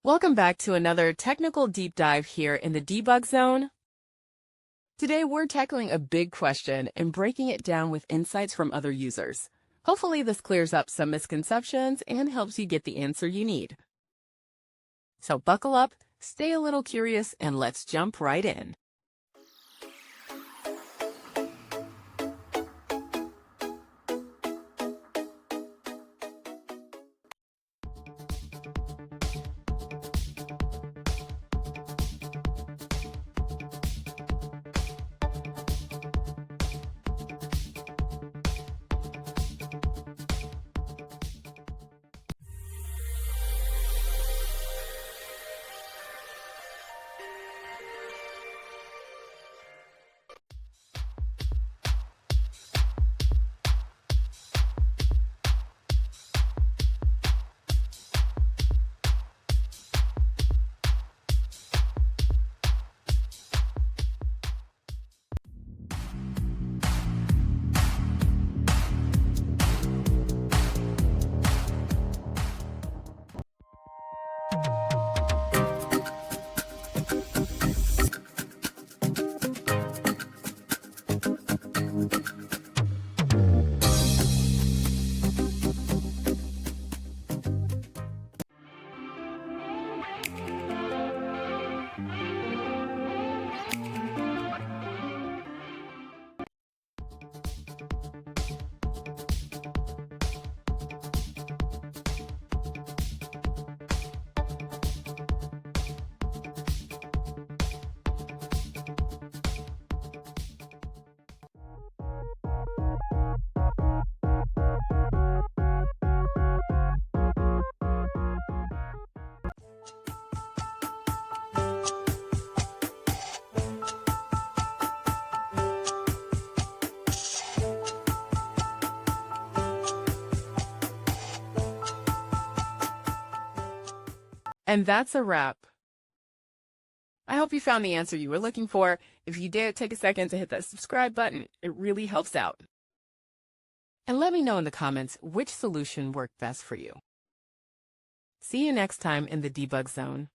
Welcome back to another technical deep dive here in the debug zone. Today we're tackling a big question and breaking it down with insights from other users. Hopefully this clears up some misconceptions and helps you get the answer you need. So buckle up, stay a little curious, and let's jump right in. And that's a wrap. I hope you found the answer you were looking for. If you did, take a second to hit that subscribe button. It really helps out. And let me know in the comments which solution worked best for you. See you next time in the debug zone.